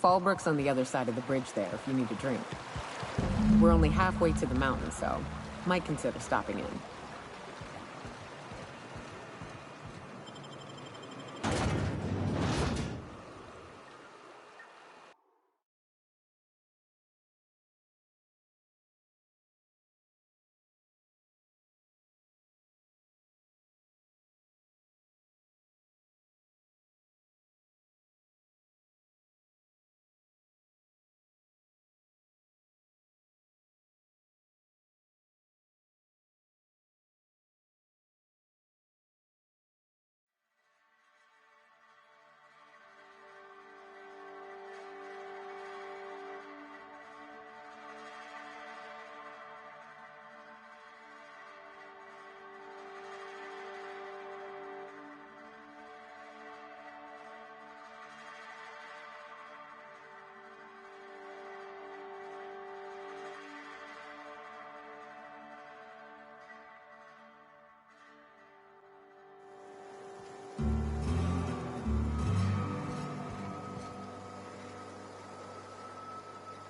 Fallbrook's on the other side of the bridge there if you need a drink. We're only halfway to the mountain, so might consider stopping in.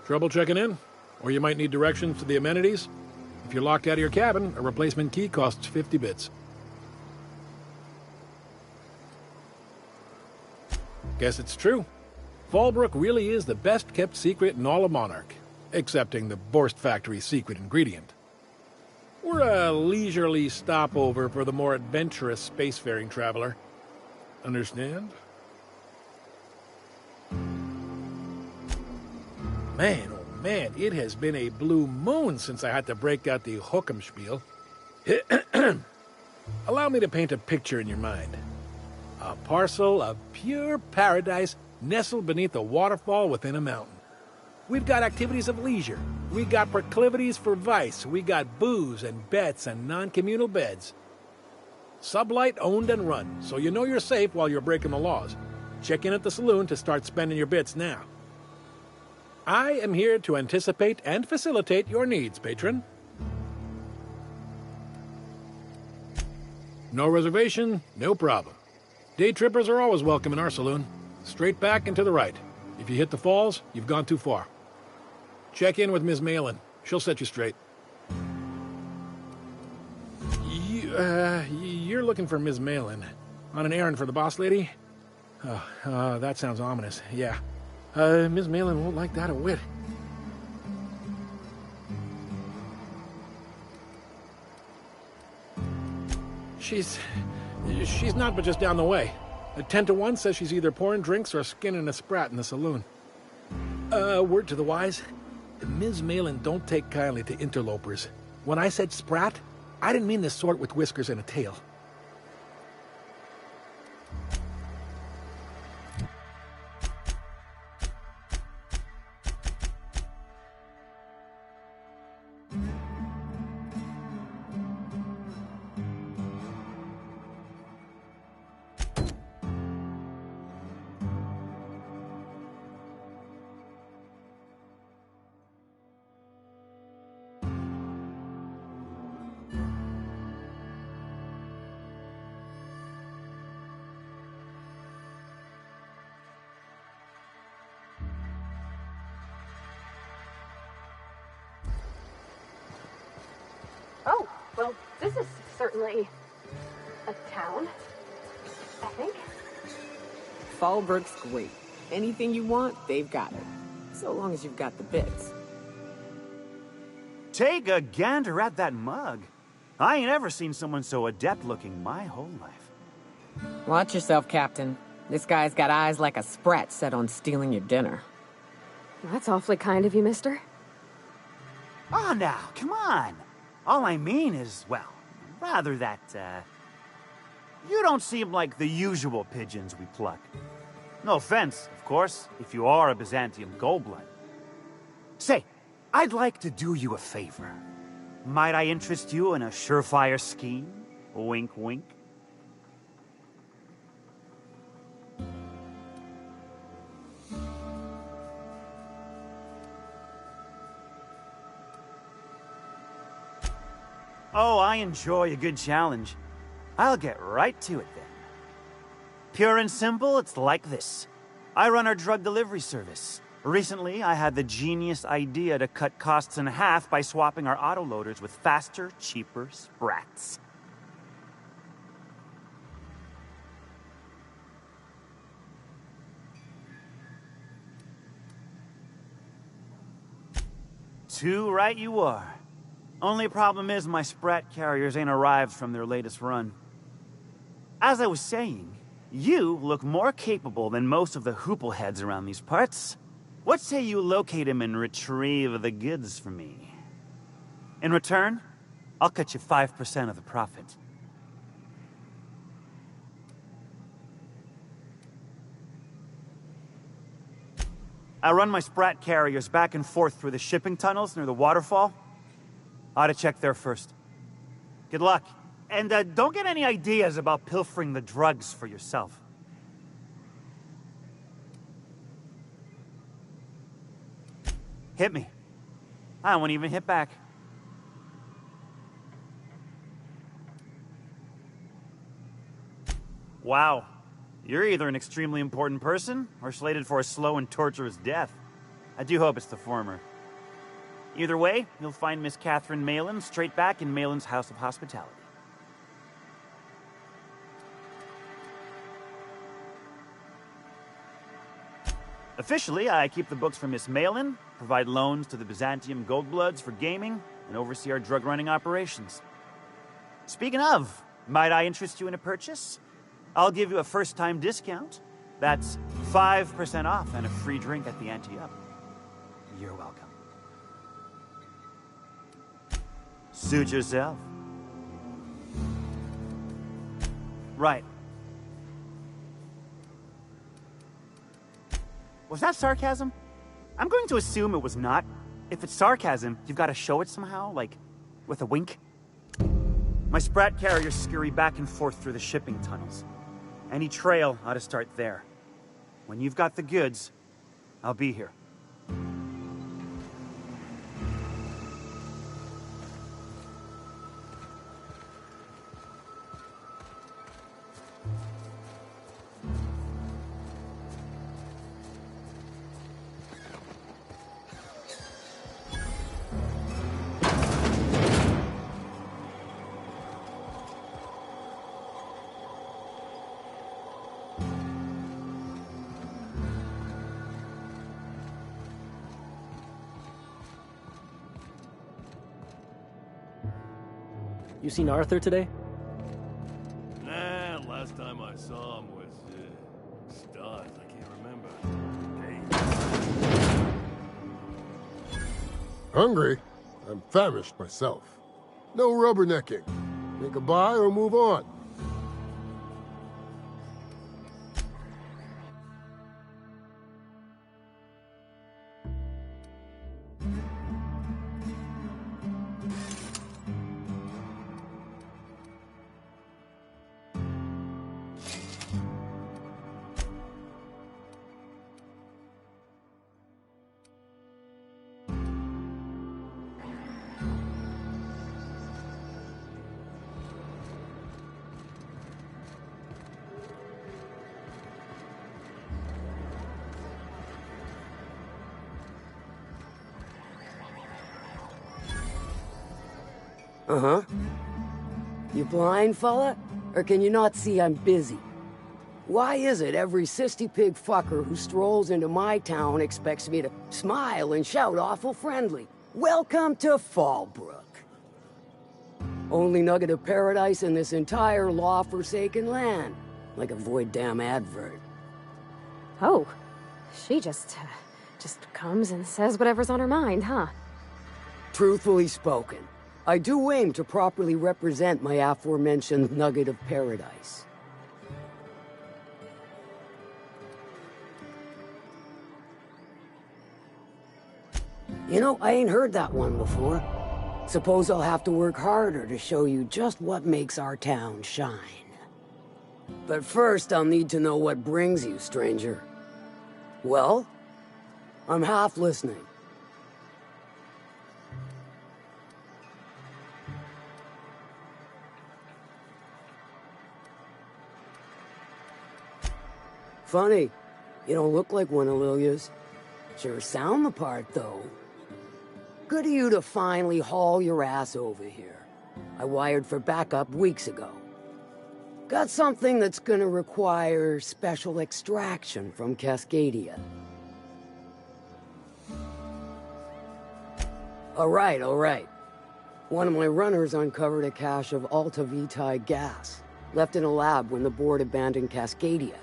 Trouble checking in? Or you might need directions to the amenities? If you're locked out of your cabin, a replacement key costs 50 bits. Guess it's true. Fallbrook really is the best-kept secret in all of Monarch, excepting the Borst Factory's secret ingredient. We're a leisurely stopover for the more adventurous spacefaring traveler. Understand? Man, oh man, it has been a blue moon since I had to break out the Hookem-spiel. Allow me to paint a picture in your mind. A parcel of pure paradise nestled beneath a waterfall within a mountain. We've got activities of leisure. We got proclivities for vice. We got booze and bets and non-communal beds. Sublight owned and run, so you know you're safe while you're breaking the laws. Check in at the saloon to start spending your bits now. I am here to anticipate and facilitate your needs, patron. No reservation, no problem. Day trippers are always welcome in our saloon. Straight back and to the right. If you hit the falls, you've gone too far. Check in with Ms. Malin. She'll set you straight. You're looking for Ms. Malin. On an errand for the boss lady? That sounds ominous. Yeah. Ms. Malin won't like that a whit. She's not but just down the way. 10 to 1 says she's either pouring drinks or skinning a sprat in the saloon. Word to the wise. Ms. Malin don't take kindly to interlopers. When I said sprat, I didn't mean the sort with whiskers and a tail. Oh, well, this is certainly a town, I think. Fallbrook's great. Anything you want, they've got it. So long as you've got the bits. Take a gander at that mug. I ain't ever seen someone so adept looking my whole life. Watch yourself, Captain. This guy's got eyes like a sprat set on stealing your dinner. That's awfully kind of you, mister. Oh, now, come on. All I mean is, well, rather that, you don't seem like the usual pigeons we pluck. No offense, of course, if you are a Byzantium goldblood. Say, I'd like to do you a favor. Might I interest you in a surefire scheme? Wink, wink. Oh, I enjoy a good challenge. I'll get right to it then. Pure and simple, it's like this. I run our drug delivery service. Recently, I had the genius idea to cut costs in half by swapping our autoloaders with faster, cheaper sprats. Too right you are. Only problem is my sprat carriers ain't arrived from their latest run. As I was saying, you look more capable than most of the hoople heads around these parts. What say you locate him and retrieve the goods for me? In return, I'll cut you 5% of the profit. I run my sprat carriers back and forth through the shipping tunnels near the waterfall. Ought to check there first. Good luck. And don't get any ideas about pilfering the drugs for yourself. Hit me. I won't even hit back. Wow. You're either an extremely important person or slated for a slow and torturous death. I do hope it's the former. Either way, you'll find Miss Catherine Malin straight back in Malin's House of Hospitality. Officially, I keep the books for Miss Malin, provide loans to the Byzantium Goldbloods for gaming, and oversee our drug-running operations. Speaking of, might I interest you in a purchase? I'll give you a first-time discount. That's 5% off and a free drink at the ante-up. You're welcome. Suit yourself. Right. Was that sarcasm? I'm going to assume it was not. If it's sarcasm, you've got to show it somehow, like, with a wink. My sprat carriers scurry back and forth through the shipping tunnels. Any trail ought to start there. When you've got the goods, I'll be here. You seen Arthur today? Nah, last time I saw him was, stars, I can't remember. Days. Hungry? I'm famished myself. No rubbernecking. Make a buy or move on. Uh-huh. You blind, fella? Or can you not see I'm busy? Why is it every sissy pig fucker who strolls into my town expects me to smile and shout awful friendly? Welcome to Fallbrook. Only nugget of paradise in this entire law-forsaken land. Like a void damn advert. Oh, she just comes and says whatever's on her mind, huh? Truthfully spoken, I do aim to properly represent my aforementioned nugget of paradise. You know, I ain't heard that one before. Suppose I'll have to work harder to show you just what makes our town shine. But first, I'll need to know what brings you, stranger. Well, I'm half listening. Funny. You don't look like one of Lilia's. Sure sound the part, though. Good of you to finally haul your ass over here. I wired for backup weeks ago. Got something that's gonna require special extraction from Cascadia. All right. One of my runners uncovered a cache of Alta Vitae gas, left in a lab when the board abandoned Cascadia.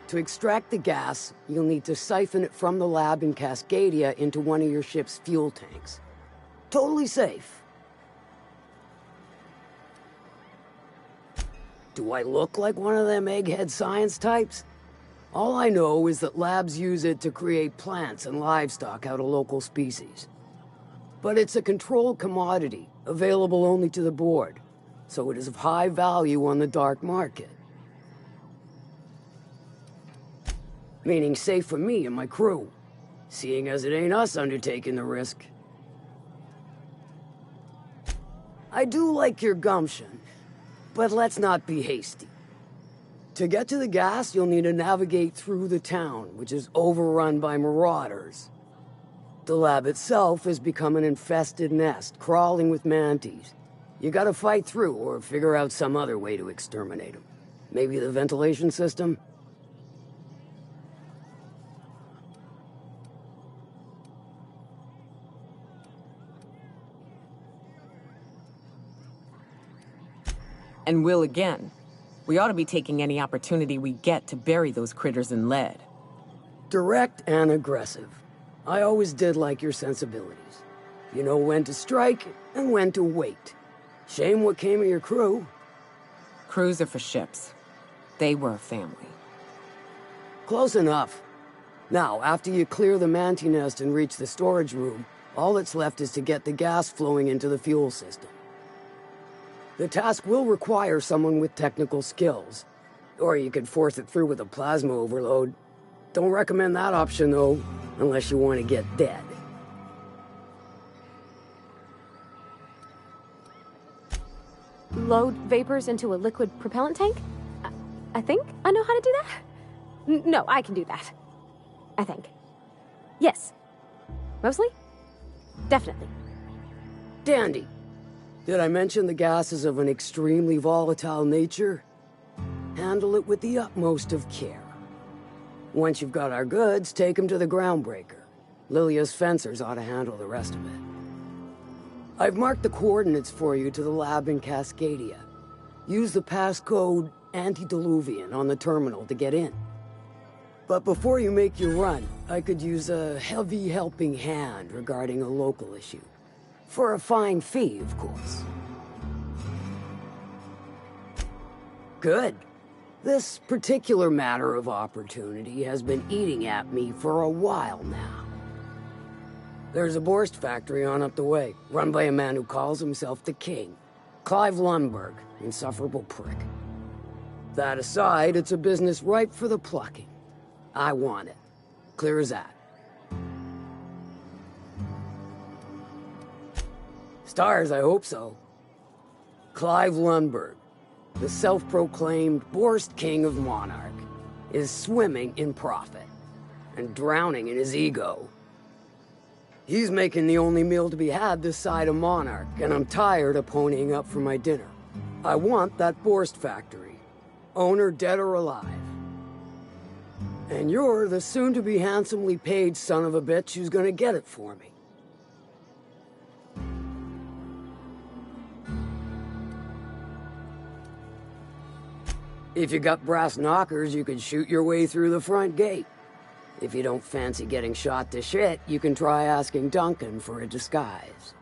To extract the gas, you'll need to siphon it from the lab in Cascadia into one of your ship's fuel tanks. Totally safe. Do I look like one of them egghead science types? All I know is that labs use it to create plants and livestock out of local species. But it's a controlled commodity, available only to the board, so it is of high value on the dark market. Meaning safe for me and my crew, seeing as it ain't us undertaking the risk. I do like your gumption, but let's not be hasty. To get to the gas, you'll need to navigate through the town, which is overrun by marauders. The lab itself has become an infested nest, crawling with mantis. You gotta fight through or figure out some other way to exterminate them. Maybe the ventilation system? And will again. We ought to be taking any opportunity we get to bury those critters in lead. Direct and aggressive. I always did like your sensibilities. You know when to strike and when to wait. Shame what came of your crew. Crews are for ships. They were a family. Close enough. Now, after you clear the manti nest and reach the storage room, all that's left is to get the gas flowing into the fuel system. The task will require someone with technical skills. Or you could force it through with a plasma overload. Don't recommend that option, though, unless you want to get dead. Load vapors into a liquid propellant tank? I think I know how to do that. No, I can do that. I think. Yes. Mostly? Definitely. Dandy. Did I mention the gas is of an extremely volatile nature? Handle it with the utmost of care. Once you've got our goods, take them to the groundbreaker. Lilia's fencers ought to handle the rest of it. I've marked the coordinates for you to the lab in Cascadia. Use the passcode Antediluvian on the terminal to get in. But before you make your run, I could use a heavy helping hand regarding a local issue. For a fine fee, of course. Good. This particular matter of opportunity has been eating at me for a while now. There's a Borst factory on up the way, run by a man who calls himself the King. Clive Lundberg, insufferable prick. That aside, it's a business ripe for the plucking. I want it. Clear as that. Stars, I hope so. Clive Lundberg, the self-proclaimed Borst King of Monarch, is swimming in profit and drowning in his ego. He's making the only meal to be had this side of Monarch, and I'm tired of ponying up for my dinner. I want that Borst factory, owner dead or alive. And you're the soon-to-be handsomely paid son of a bitch who's gonna get it for me. If you got brass knockers, you could shoot your way through the front gate. If you don't fancy getting shot to shit, you can try asking Duncan for a disguise.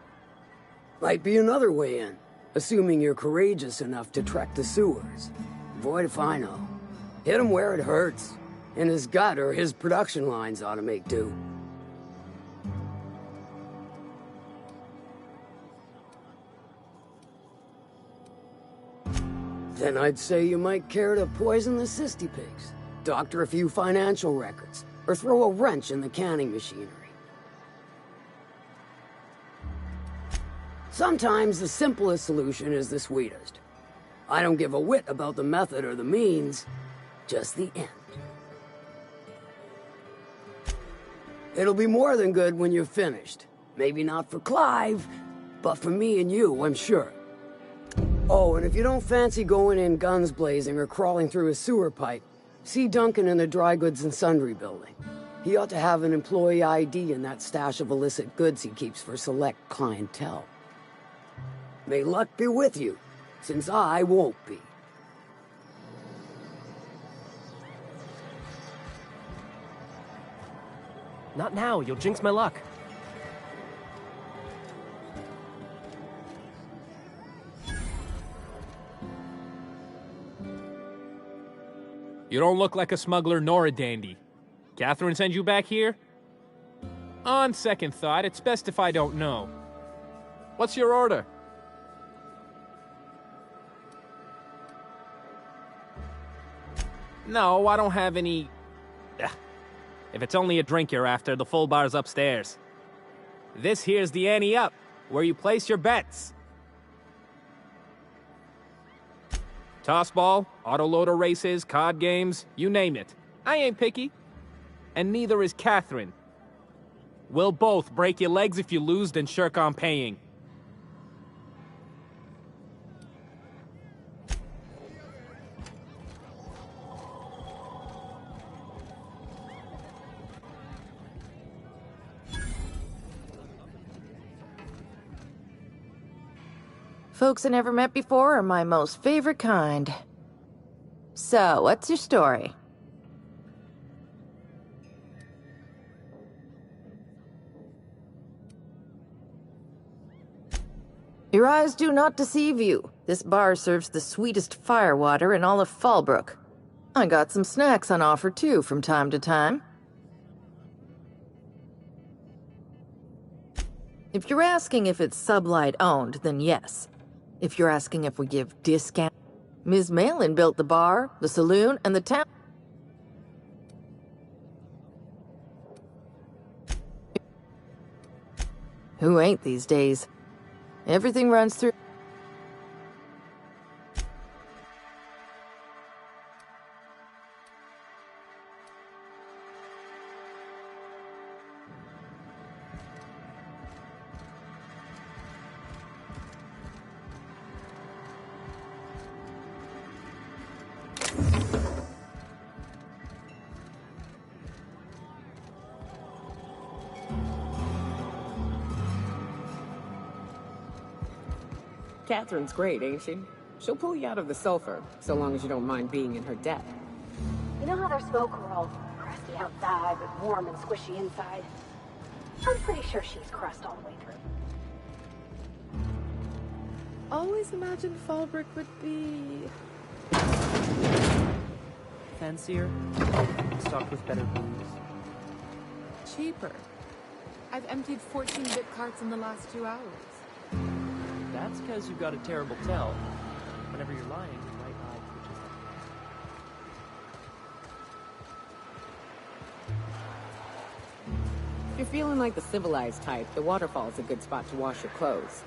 Might be another way in, assuming you're courageous enough to trek the sewers. Void if I know. Hit him where it hurts. In his gut or his production lines ought to make do. Then I'd say you might care to poison the cysty pigs, doctor a few financial records, or throw a wrench in the canning machinery. Sometimes the simplest solution is the sweetest. I don't give a whit about the method or the means, just the end. It'll be more than good when you're finished. Maybe not for Clive, but for me and you, I'm sure. Oh, and if you don't fancy going in guns blazing or crawling through a sewer pipe, see Duncan in the dry goods and sundry building. He ought to have an employee ID in that stash of illicit goods he keeps for select clientele. May luck be with you, since I won't be. Not now, you'll jinx my luck. You don't look like a smuggler nor a dandy. Catherine send you back here? On second thought, it's best if I don't know. What's your order? No, I don't have any... Ugh. If it's only a drink you're after, the full bar's upstairs. This here's the ante up, where you place your bets. Tossball, autoloader races, card games, you name it. I ain't picky. And neither is Catherine. We'll both break your legs if you lose, then shirk on paying. Folks I never met before are my most favorite kind. So, what's your story? Your eyes do not deceive you. This bar serves the sweetest firewater in all of Fallbrook. I got some snacks on offer too from time to time. If you're asking if it's sublight owned, then yes. If you're asking if we give discount, Ms. Malin built the bar, the saloon, and the town. Who ain't these days? Everything runs through. Catherine's great, ain't she? She'll pull you out of the sulfur, so long as you don't mind being in her debt. You know how their smoke are all crusty outside, but warm and squishy inside? I'm pretty sure she's crust all the way through. Always imagined Fallbrook would be... Fancier, stocked with better booze. cheaper. I've emptied 14-bit carts in the last 2 hours. That's because you've got a terrible tell. Whenever you're lying, your right eye twitches like If you're feeling like the civilized type, the waterfall's a good spot to wash your clothes.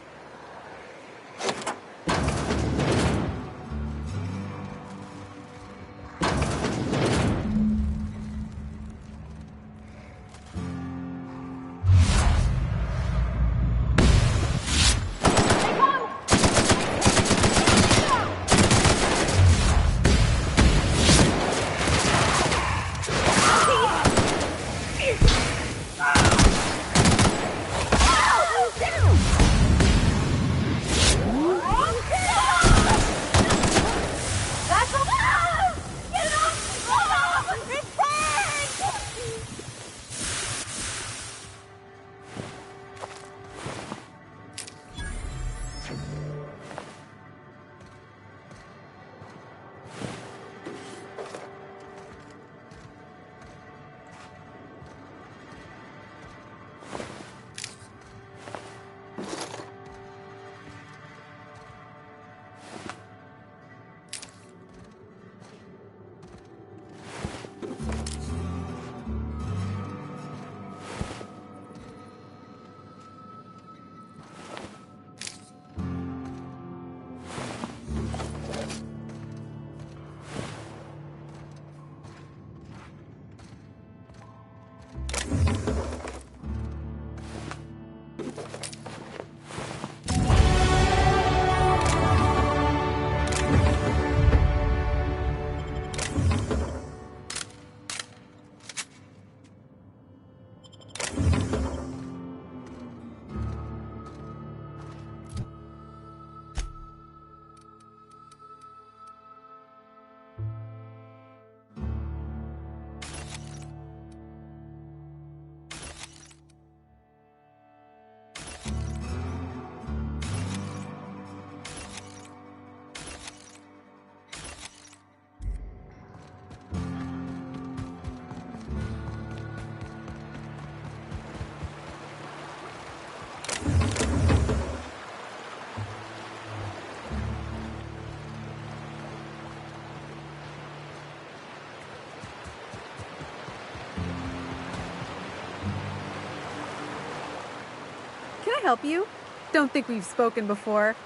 help you? Don't think we've spoken before.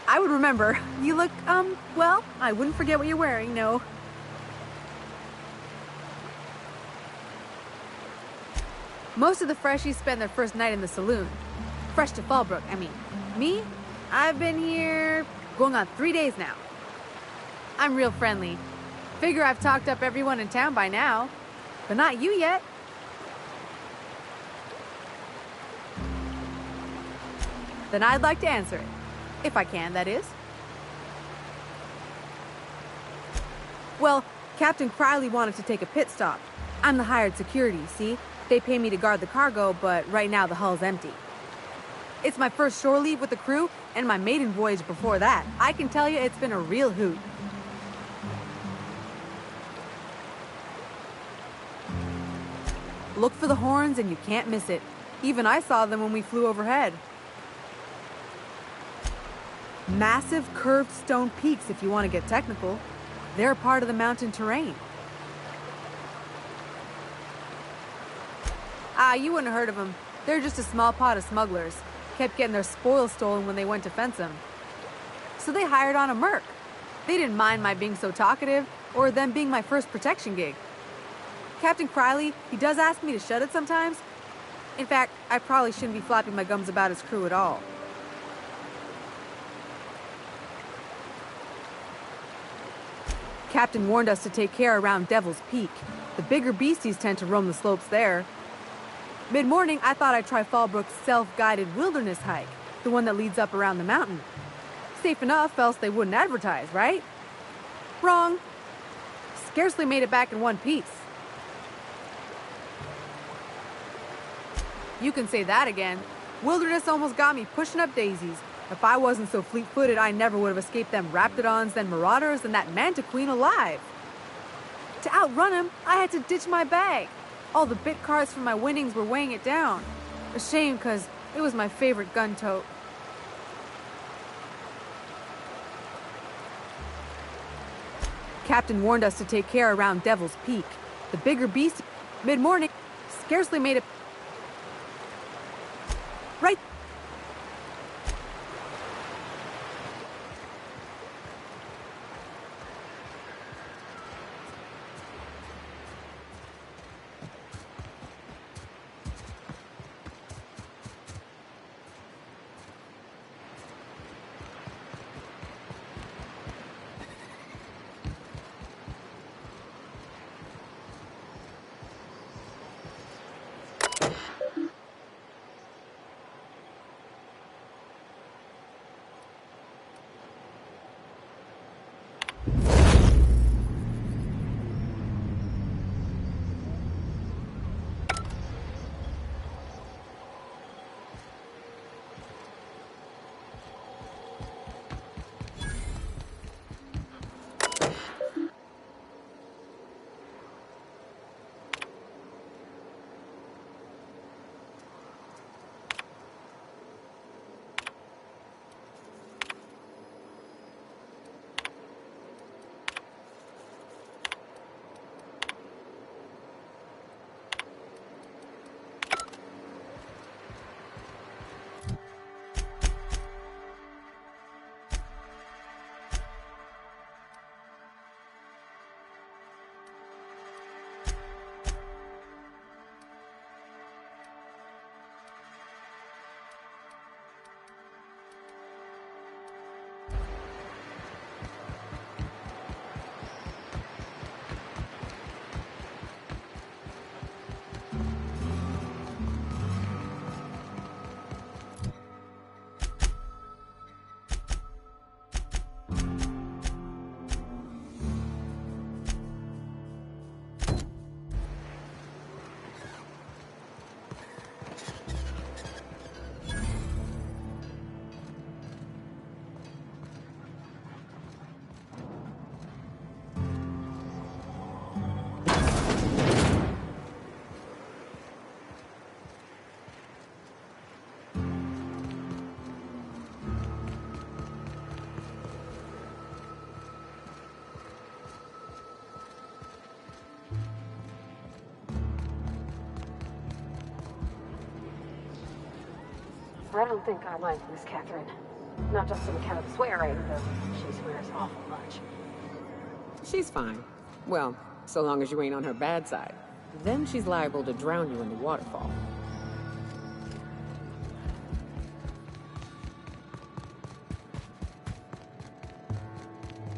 I would remember. You look, well, I wouldn't forget what you're wearing, no. Most of the freshies spend their first night in the saloon. Fresh to Fallbrook, I mean. Me? I've been here going on 3 days now. I'm real friendly. Figure I've talked up everyone in town by now. But not you yet. Then I'd like to answer it. If I can, that is. Well, Captain Criley wanted to take a pit stop. I'm the hired security, see? They pay me to guard the cargo, but right now the hull's empty. It's my first shore leave with the crew, and my maiden voyage before that. I can tell you it's been a real hoot. Look for the horns and you can't miss it. Even I saw them when we flew overhead. Massive curved stone peaks, if you want to get technical. They're a part of the mountain terrain. You wouldn't have heard of them. They're just a small pot of smugglers. Kept getting their spoils stolen when they went to fence them. So they hired on a merc. They didn't mind my being so talkative, or them being my first protection gig. Captain Criley, he does ask me to shut it sometimes. In fact, I probably shouldn't be flapping my gums about his crew at all. Captain warned us to take care around Devil's Peak. The bigger beasties tend to roam the slopes there. Mid-morning, I thought I'd try Fallbrook's self-guided wilderness hike, the one that leads up around the mountain. Safe enough, else they wouldn't advertise, right? Wrong. Scarcely made it back in one piece. You can say that again. Wilderness almost got me pushing up daisies. If I wasn't so fleet-footed, I never would have escaped them raptidons, then marauders, and that Mantiqueen alive. To outrun him, I had to ditch my bag. All the bit cards from my winnings were weighing it down. A shame, because it was my favorite gun tote. Captain warned us to take care around Devil's Peak. The bigger beast, mid-morning, scarcely made it. Right. I don't think I like Miss Catherine. Not just on account of the swearing, though she swears awful much. She's fine. Well, so long as you ain't on her bad side. Then she's liable to drown you in the waterfall.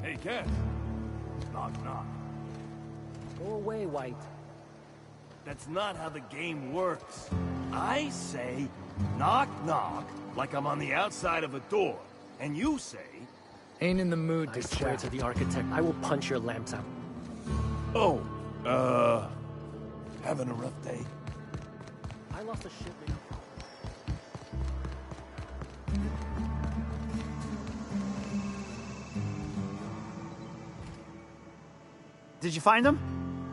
Hey, Cat. Knock, knock. Go away, White. That's not how the game works. I say, knock, knock, like I'm on the outside of a door. And you say... Ain't in the mood to swear to the architect. I will punch your lamps out. Oh, having a rough day? I lost a shipment. Did you find them?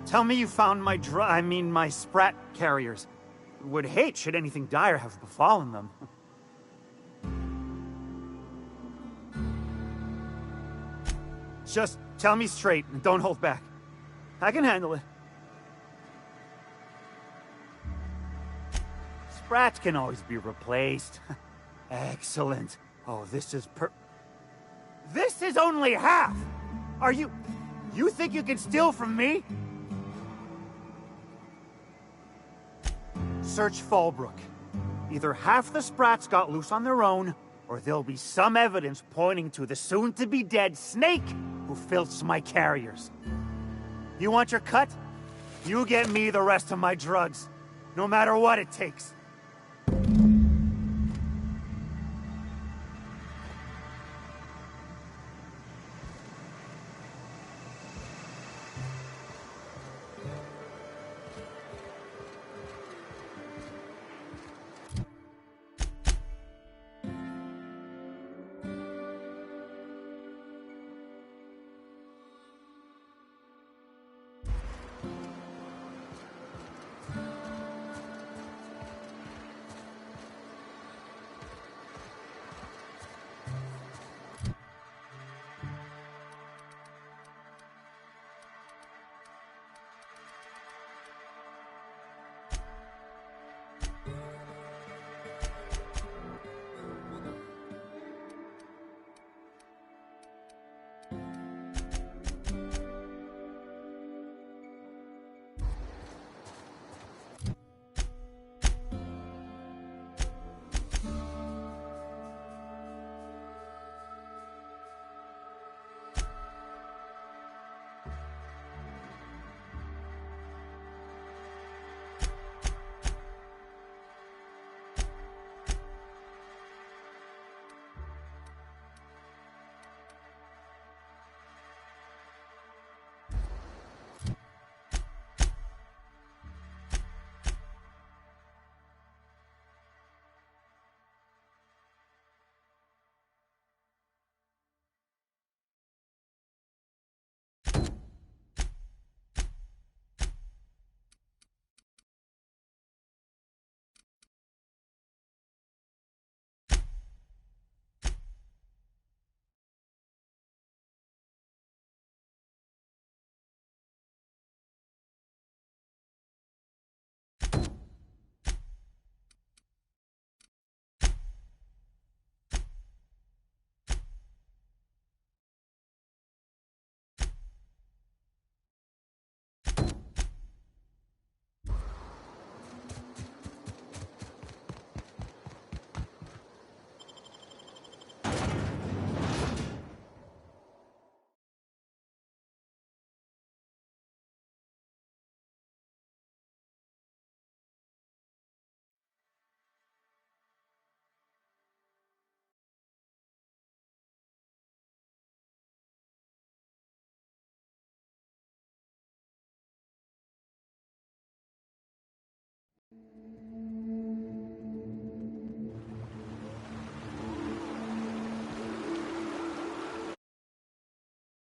Tell me you found my my sprat carriers. Would hate should anything dire have befallen them. Just tell me straight and don't hold back. I can handle it. Sprats can always be replaced. Excellent. Oh, this is This is only half! Are you think you can steal from me? Search Fallbrook. Either half the Sprats got loose on their own, or there'll be some evidence pointing to the soon-to-be-dead snake who filched my carriers. You want your cut? You get me the rest of my drugs, no matter what it takes.